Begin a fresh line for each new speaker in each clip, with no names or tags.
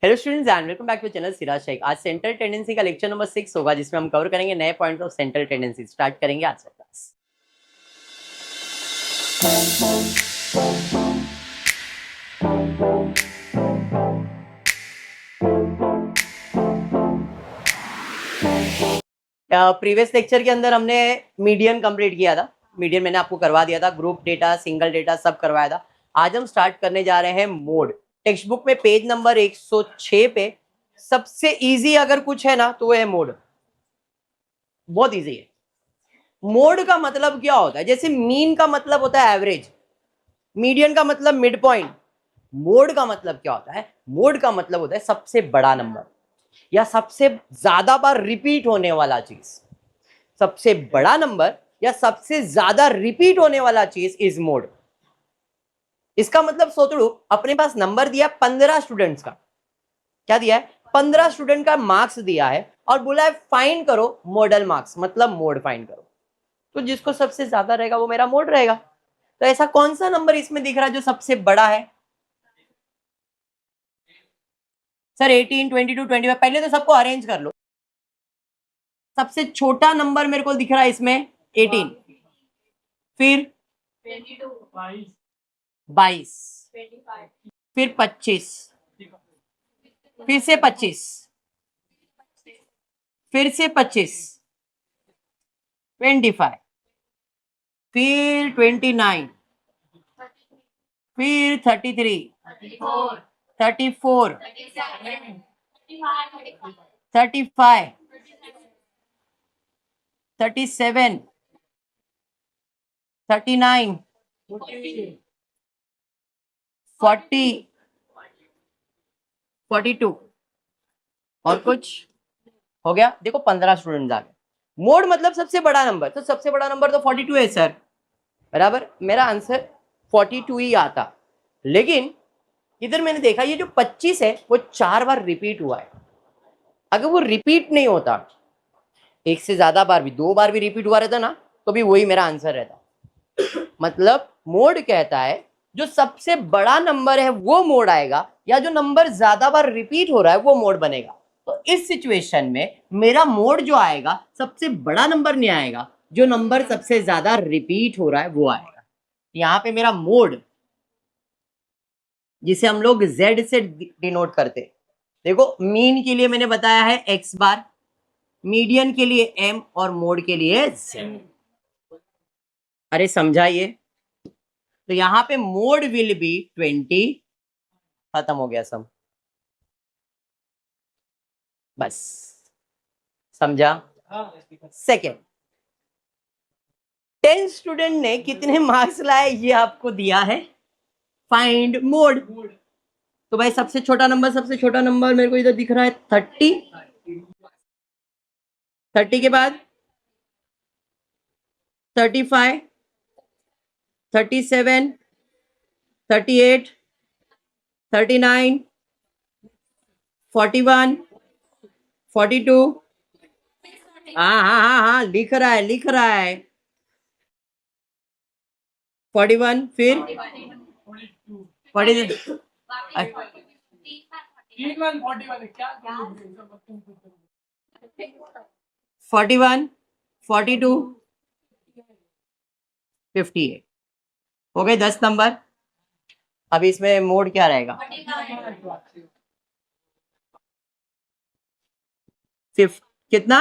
Hello students and welcome back to channel Siraj Shaikh. आज central tendency का lecture number 6 होगा, जिसमें हम कवर करेंगे नए points of central tendency. Start करेंगे आज से क्लास। प्रीवियस लेक्चर के अंदर हमने मीडियन कंप्लीट किया था। मीडियन मैंने आपको करवा दिया था, ग्रुप डेटा, सिंगल डेटा सब करवाया था। आज हम स्टार्ट करने जा रहे हैं मोड। टेक्स्ट बुक में पेज नंबर 106 पे सबसे इजी अगर कुछ है ना तो वो है मोड। बहुत इजी है। मोड का मतलब क्या होता है? जैसे मीन का मतलब होता है एवरेज, मीडियन का मतलब मिड पॉइंट। मोड का मतलब क्या होता है? मोड का मतलब होता है सबसे बड़ा नंबर या सबसे ज्यादा बार रिपीट होने वाला चीज। सबसे बड़ा नंबर या सबसे ज्यादा रिपीट होने वाला चीज इज मोड। इसका मतलब सोच लो, अपने पास नंबर दिया 15 स्टूडेंट्स का। क्या दिया है? 15 स्टूडेंट का मार्क्स दिया है और बोला है फाइंड करो मॉडल मार्क्स, मतलब मोड फाइंड करो। तो जिसको सबसे ज्यादा रहेगा वो मेरा मोड रहेगा। तो ऐसा कौन सा नंबर इसमें दिख रहा है जो सबसे बड़ा है? सर 18, 22, 25। पहले तो सबको अरेंज कर लो। सबसे छोटा नंबर मेरे को दिख रहा है इसमें 18, फिर 22, फिर 25, फिर से 25, फिर से 25, 25, फिर 29, फिर 33, 34, 35, 37, 39, 40, 42। और कुछ हो गया? देखो 15 स्टूडेंट आ गए। मोड मतलब सबसे बड़ा नंबर, तो सबसे बड़ा नंबर तो 42 है सर, बराबर। मेरा आंसर 42 ही आता। लेकिन इधर मैंने देखा ये जो 25 है वो 4 बार रिपीट हुआ है। अगर वो रिपीट नहीं होता, एक से ज्यादा बार भी, 2 बार भी रिपीट हुआ रहता ना, तो भी वही मेरा आंसर रहता। मतलब मोड कहता है जो सबसे बड़ा नंबर है वो मोड आएगा, या जो नंबर ज्यादा बार रिपीट हो रहा है वो मोड बनेगा। तो इस सिचुएशन में मेरा मोड जो आएगा, सबसे बड़ा नंबर नहीं आएगा, जो नंबर सबसे ज्यादा रिपीट हो रहा है वो आएगा। यहां पे मेरा मोड, जिसे हम लोग z से डिनोट करते, देखो मीन के लिए मैंने बताया है x बार, मीडियन के लिए m और मोड के लिए z। अरे समझाइए। तो यहां पे मोड विल बी 20। खत्म हो गया सब, बस। समझा? सेकेंड, 10 स्टूडेंट ने कितने मार्क्स लाए ये आपको दिया है, फाइंड मोड। तो भाई सबसे छोटा नंबर, सबसे छोटा नंबर मेरे को इधर दिख रहा है 30। 30 के बाद 35, 37, 38, 39, 41, 42। हाँ हाँ हाँ हाँ, लिख रहा है, लिख रहा है। 41, फिर 40, 41, 42, 58। हो गए 10 नंबर। अब इसमें मोड क्या रहेगा? कितना?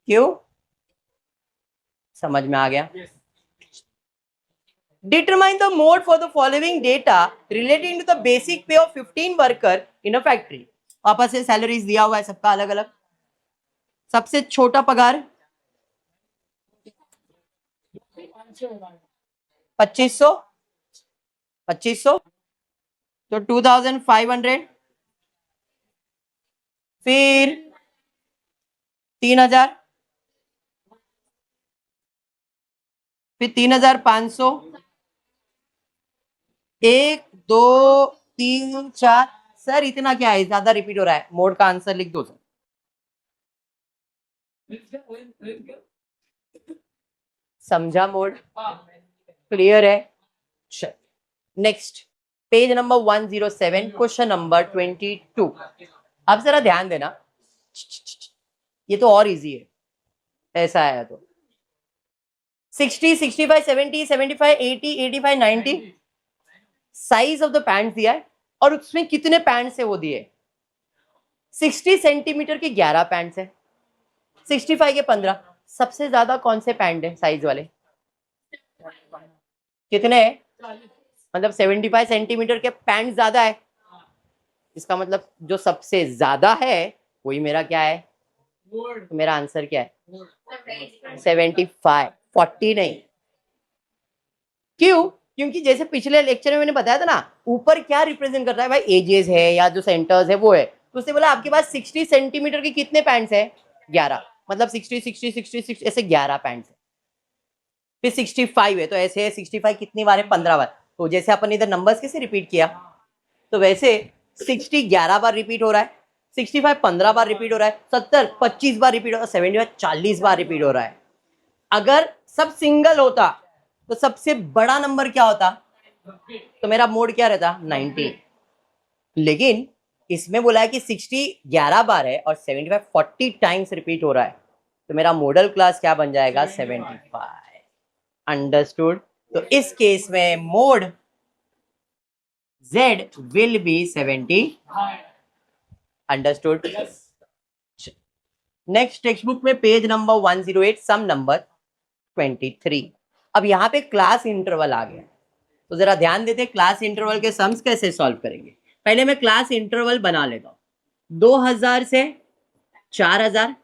क्यों? समझ में आ गया। Determine the mode for the following data relating to the basic pay of 15 worker in a factory। वापस से सैलरीज दिया हुआ है सबका अलग अलग। सबसे छोटा पगार 2500, 2500, तो 2500, फिर 3000, फिर 3500, 1 2 3 4। सर इतना क्या है, ज्यादा रिपीट हो रहा है। मोड का आंसर लिख दो सर। समझा? मोड क्लियर है? Next, page number 107 question number 22। अब जरा ध्यान देना, ये तो और इजी है, ऐसा आया तो 60, 65, 70, 75, 80, 85, 90 साइज ऑफ द पैंट दिया है और उसमें कितने पैंट्स है वो दिए। 60 सेंटीमीटर के 11 पैंट्स है, 65 के 15। सबसे ज्यादा कौन से पैंट है साइज वाले, कितने है? मतलब 75 सेंटीमीटर के पैंट ज्यादा है, इसका मतलब जो सबसे ज्यादा है वही मेरा क्या है, तो मेरा आंसर क्या है 75, 40 नहीं। क्यों? क्योंकि जैसे पिछले लेक्चर में मैंने बताया था ना, ऊपर क्या रिप्रेजेंट कर रहा है भाई, एजेस है या जो सेंटर्स है वो है, तो उसने बोला आपके पास 60 सेंटीमीटर के कितने पैंट्स है, 11, मतलब 60 60 60 60 ऐसे 11 पैंट्स है। फिर 65 है तो ऐसे है 65 कितनी बार है, 15 बार। तो जैसे अपन इधर नंबर्स कैसे रिपीट किया, तो वैसे 60 11 बार रिपीट हो रहा है, 65 15 बार रिपीट हो रहा है, 70 25 बार रिपीट हो रहा है, 75 40 बार रिपीट हो रहा है। अगर सब सिंगल होता तो सबसे बड़ा नंबर क्या होता, तो मेरा मोड क्या रहता 90। लेकिन इसमें बोला है कि 60 11 बार है और 75 40 टाइम्स रिपीट हो रहा है, तो मेरा मॉडल क्लास क्या बन जाएगा 75। अंडरस्टूड? तो इस केस में mode Z will be 70। Understood? Next text book में पेज नंबर 108 सम नंबर 23। अब यहाँ पे क्लास इंटरवल आ गया, तो जरा ध्यान देते क्लास इंटरवल के सम्स कैसे सॉल्व करेंगे। पहले मैं क्लास इंटरवल बना लेता हूं, 2000 से 4000,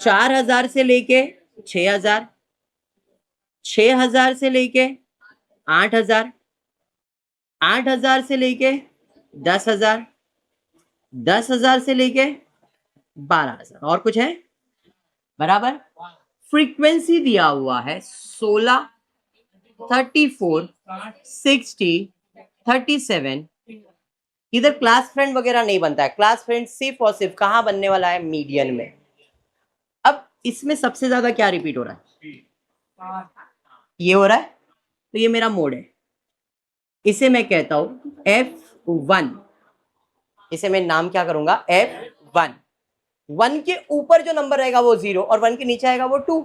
4000 से लेके 6000, 6000 से लेके 8000, 8000 से लेके 10,000, 10,000 से लेके 12,000, और कुछ है बराबर। फ्रीक्वेंसी दिया हुआ है 16, 34, 60, 37। इधर क्लास फ्रेंड वगैरह नहीं बनता है, क्लास फ्रेंड सिर्फ और सिर्फ कहां बनने वाला है, मीडियन में। अब इसमें सबसे ज्यादा क्या रिपीट हो रहा है, ये हो रहा है, तो ये मेरा मोड है, इसे मैं कहता हूं F1। इसे मैं नाम क्या करूंगा F1। 1 के ऊपर जो नंबर रहेगा वो 0 और 1 के नीचे आएगा वो 2।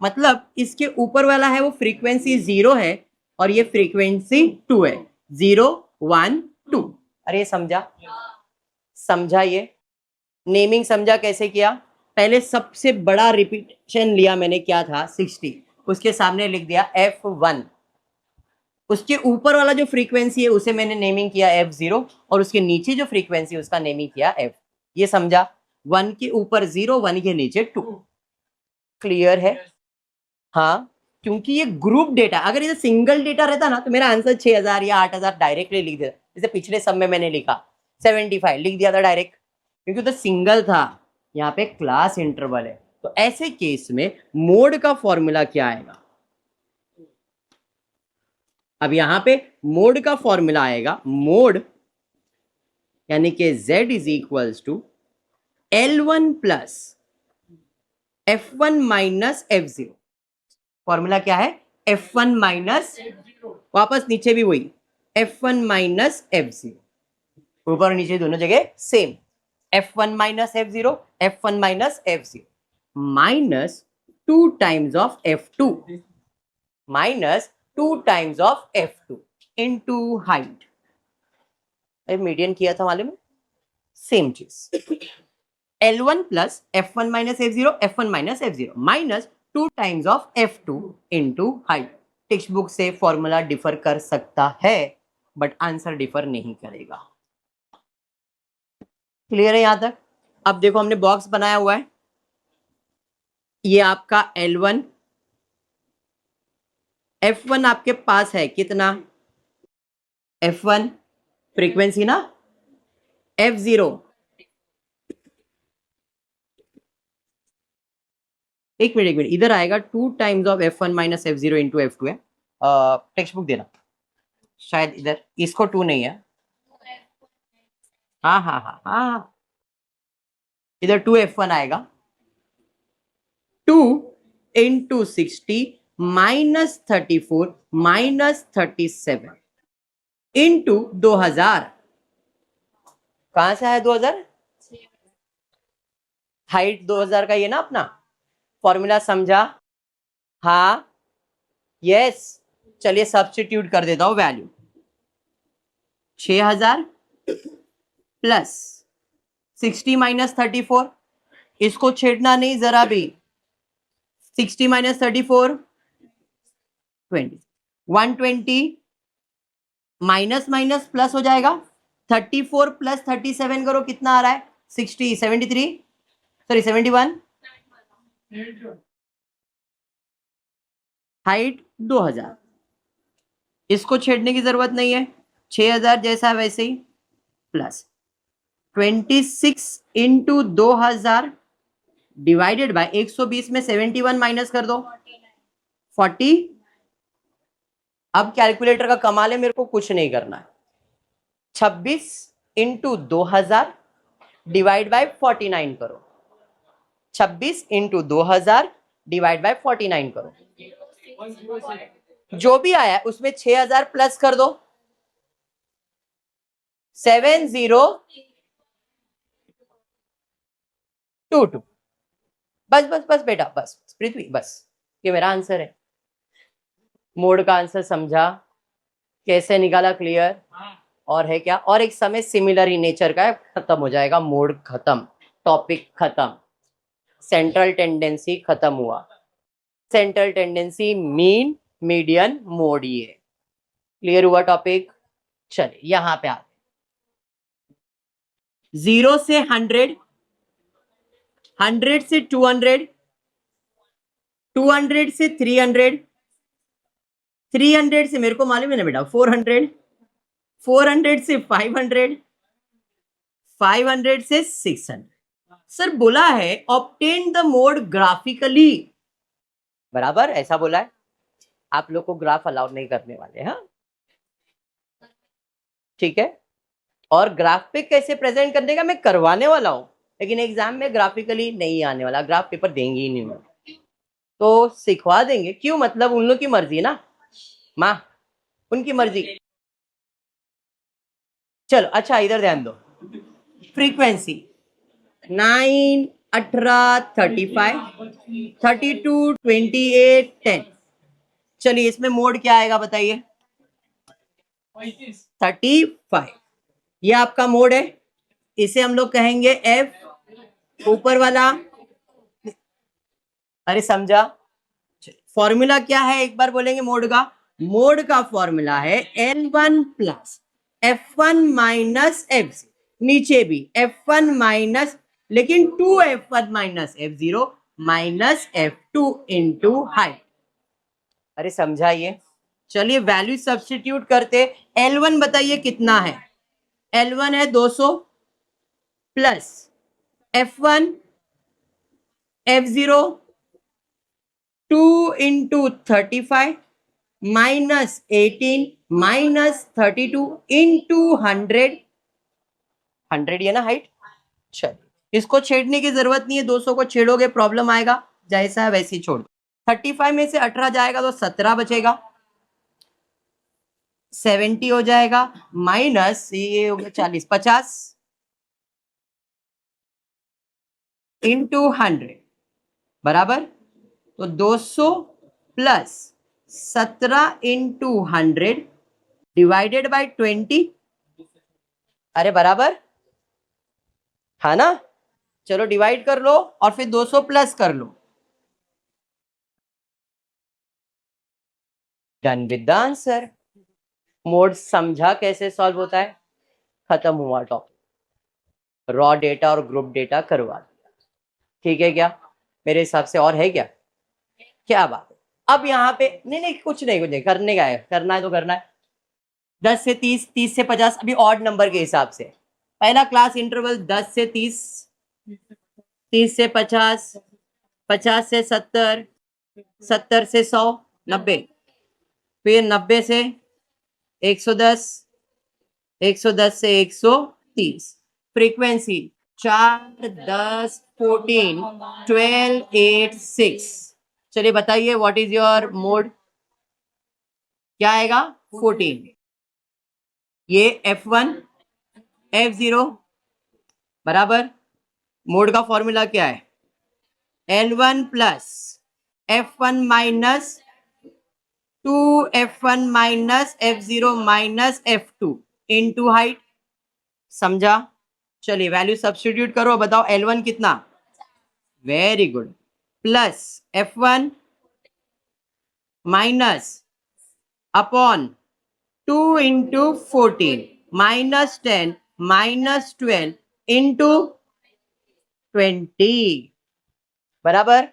मतलब इसके ऊपर वाला है वो फ्रीक्वेंसी 0 है और ये फ्रीक्वेंसी 2 है, 0 1 2। अरे समझा, समझा, ये नेमिंग समझा कैसे किया। पहले सबसे बड़ा रिपीटेशन लिया मैंने, क्या था 60, उसके सामने लिख दिया F1। उसके ऊपर वाला जो फ्रीक्वेंसी है उसे मैंने नेमिंग किया F0 और उसके नीचे जो फ्रीक्वेंसी है उसका नेमिंग किया F। ये समझा, 1 के ऊपर 0, 1 के नीचे 2। क्लियर है? हाँ, क्योंकि ये ग्रुप डेटा, अगर ये सिंगल डेटा रहता ना तो मेरा आंसर 6000 या 8000 डायरेक्टली लिख देता। जैसे पिछले सब में मैंने लिखा 75 लिख दिया था डायरेक्ट, क्योंकि तो सिंगल था, यहाँ पे क्लास इंटरवल है। तो ऐसे केस में मोड का फॉर्मूला क्या आएगा, अब यहां पे मोड का फॉर्मूला आएगा, मोड यानी कि Z is equals to L1 plus F1 minus F0। Formula क्या है, F1 माइनस, वापस नीचे भी वही F1 माइनस F0, ऊपर और नीचे दोनों जगह same, F1 minus F0, F1 minus F0 minus 2 times of F2 minus 2 times of F2 into height. Median किया था मालूम है, सेम चीज, L1 plus F1 minus F0, F1 minus F0 minus 2 times of F2 into height. Text book से formula differ कर सकता है but answer differ नहीं करेगा। क्लियर है यहां तक? अब देखो हमने बॉक्स बनाया हुआ है, ये आपका L1, F1 आपके पास है कितना, F1 फ्रीक्वेंसी ना, F0 एक मिनट इधर आएगा 2 times of F1 minus F0 into F2 है। टेक्स्ट बुक देना, शायद इधर इसको 2 नहीं है, हाँ हाँ हाँ हाँ, इधर 2 F1 आएगा, 2 इंटू 60 माइनस 34 माइनस 37। इंटू 2000, कहां से आया 2000? हाइट 2000 का ये ना अपना फॉर्मूला, समझा? हाँ, यस। चलिए सब्स्टिट्यूट कर देता हूं वैल्यू। 6000 प्लस 60 माइनस 34, इसको छेड़ना नहीं जरा भी। 60 माइनस 34 20, 120 माइनस माइनस प्लस हो जाएगा। 34 प्लस 37 करो, कितना आ रहा है? 60, 73, सॉरी 71। हाइट 2000, इसको छेड़ने की जरूरत नहीं है। 6000 जैसा वैसे ही, प्लस 26 इंटू 2000 डिवाइडेड बाय 120 में 71 माइनस कर दो, 40। अब कैलकुलेटर का कमाल है, मेरे को कुछ नहीं करना है। 26 इंटू 2000 डिवाइड बाय 49 करो। 26 इंटू 2000 डिवाइड बाय 49 करो। जो भी आया उसमें 6000 प्लस कर दो। 7022। बस बस बस बेटा, बस पृथ्वी, बस ये मेरा आंसर है। मोड का आंसर समझा? कैसे निकाला? क्लियर? और है क्या? और एक समय सिमिलर ही नेचर का है, खत्म हो जाएगा। मोड खत्म, टॉपिक खत्म, सेंट्रल टेंडेंसी खत्म हुआ। Central tendency, mean, median, mode, ये क्लियर हुआ टॉपिक। चलिए यहां पे आते, 0 से 100, 100 से 200, 200 से 300, 300 से मेरे को मालूम है ना बेटा 400, 400 से 500, 500 से 600। सर बोला है ऑब्टेन द मोड ग्राफिकली, बराबर ऐसा बोला है। आप लोग को ग्राफ अलाउड नहीं करने वाले, हाँ ठीक है। और ग्राफ पे कैसे प्रेजेंट करने का मैं करवाने वाला हूं, लेकिन एग्जाम में ग्राफिकली नहीं आने वाला, ग्राफ पेपर देंगे ही नहीं, तो सिखवा देंगे। क्यों? मतलब उन लोग की मर्जी ना माँ, उनकी मर्जी। चलो अच्छा इधर ध्यान दो। फ्रीक्वेंसी 9, 18, 35, 32, 28, 10। चलिए इसमें मोड क्या आएगा बताइए? 35। ये आपका मोड है, इसे हम लोग कहेंगे एफ, ऊपर वाला। अरे समझा? फॉर्मूला क्या है एक बार बोलेंगे मोड का? मोड का फॉर्मूला है L1 plus F1 minus F, नीचे भी F1 माइनस, लेकिन 2F1 minus F0 minus F2 into height. अरे समझाइए। चलिए वैल्यू सब्स्टिट्यूट करते। L1 बताइए कितना है? L1 है 200 plus F1 F0 2 into 35 minus 18 minus 32 into 100, 100 ये ना हाइट। चलिए इसको छेड़ने की जरूरत नहीं है, 200 को छेड़ोगे प्रॉब्लम आएगा, जैसा है वैसे ही छोड़ दो। 35 में से 18 जाएगा तो 17 बचेगा, 70 हो जाएगा, माइनस ये हो गया 40, 50 इंटू 100 बराबर, तो 200 प्लस 17 इंटू 100 डिवाइडेड बाय 20। अरे बराबर है ना? चलो डिवाइड कर लो और फिर 200 प्लस कर लो। Done with the answer. Mode समझा कैसे सॉल्व होता है? खत्म हुआ टॉपिक। रॉ डेटा और ग्रुप डेटा करवा दिया, ठीक है क्या? मेरे हिसाब से और है क्या? क्या बात है। अब यहाँ पे नहीं नहीं कुछ नहीं, कुछ नहीं करने का है, करना है तो करना है। 10 से 30, 30 से 50, अभी ऑड नंबर के हिसाब से पहला क्लास इंटरवल 10 से 30, 30 से 50, 50 से 70, 70 से 100, 90, फिर 90 से 110, 110 से 130। फ्रीक्वेंसी 4, 10, 14, 12, 8, 6। चलिए बताइए व्हाट इज योर मोड? क्या आएगा? 14। ये F1 F0 बराबर मोड का फॉर्मूला क्या है, L1 plus F1 minus 2F1 minus F0 minus F2 into height. समझा? चलिए वैल्यू सब्स्टिट्यूट करो, बताओ L1 कितना, very good, plus F1 minus upon 2 into 14 minus 10 minus 12 into 20 बराबर,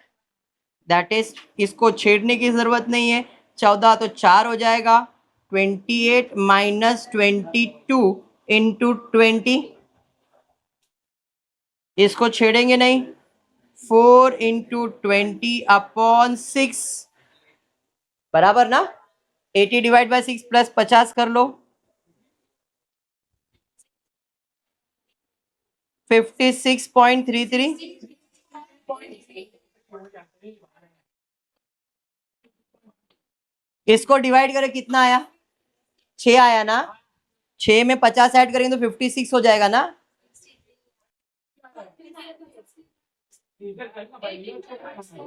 दैट इज, इसको छेड़ने की जरूरत नहीं है, 14 तो 4 हो जाएगा, 28 माइनस 22 इंटू 20, इसको छेड़ेंगे नहीं, 4 इंटू 20 अपॉन 6 बराबर ना, 80 डिवाइड बाय 6 प्लस 50 कर लो, 56.33, इसको डिवाइड करें कितना आया, 6 आया ना, 6 में 50 ऐड करेंगे तो 56 हो जाएगा ना,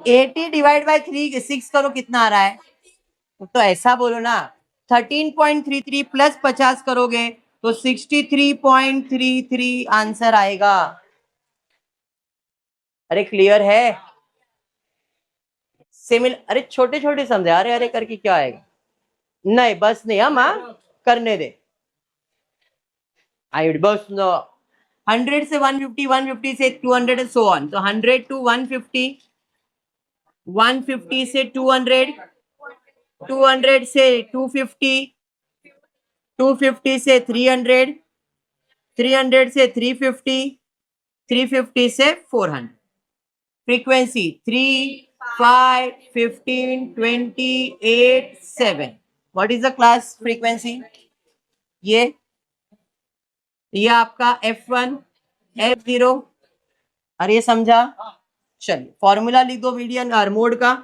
80 डिवाइड बाय 3 6 करो कितना आ रहा है, तो ऐसा बोलो ना, 13.33 प्लस 50 करोगे तो 63.33 आंसर आएगा। अरे क्लियर है, अरे छोटे छोटे समझे, अरे अरे करके क्या आएगा, नहीं बस नहीं, हम करने दे, आई बस नो, 100 से 150, 150 से 200 सो ऑन, तो 100 टू 150, 150 से 200, 200 से 250, 250 से 300, 300 से 350, 350 से 400, frequency 3, 5, 15, 20, 8, 7, what is the class frequency, ये आपका F1 F0, अरे ये समझा, चलिए फॉर्मूला लिख दो मीडियन और मोड का,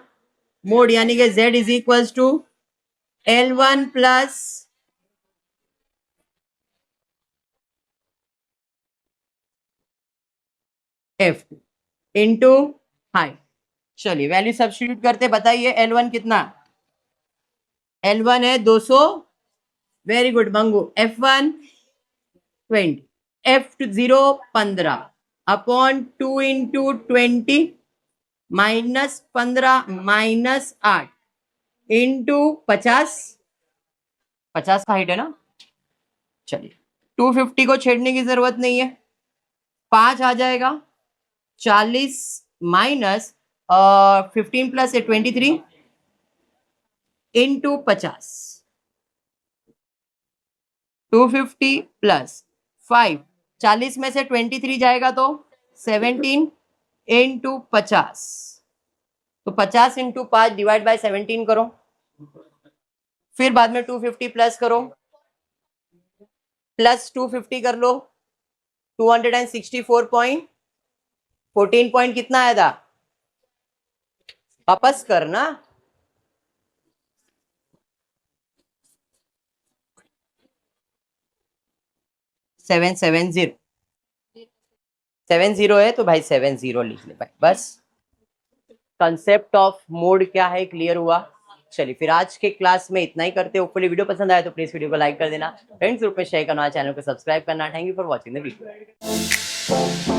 मोड यानी कि Z is equal to L1 plus F2 into height. चलिए वैल्यू सब्स्टिट्यूट करते, बताइए L1 कितना, L1 है 200, very good Mangu, F1 20, F0 15 upon 2 into 20 minus 15 minus 8 into 50, 50 का हाइट है ना, चलिए 250 को छेड़ने की जरूरत नहीं है, 5 आ जाएगा, 40 माइनस 15 प्लस 23 इंटू 50, 250 प्लस 5, 40 में से 23 जाएगा तो 17 इंटू 50, तो 50 इंटू 5 डिवाइड बाय 17 करो, फिर बाद में 250 प्लस करो, प्लस 250 कर लो, 264.14 पॉइंट कितना आया था, वापस करना, 770, 70 है तो भाई 70 लिख ले भाई, बस कंसेप्ट ऑफ मोड क्या है क्लियर हुआ। चलिए फिर आज के क्लास में इतना ही करते हैं, होपफुली वीडियो पसंद आया तो प्लीज वीडियो को लाइक कर देना, फ्रेंड्स ग्रुप में शेयर करना, चैनल को सब्सक्राइब करना, thank you for watching the video.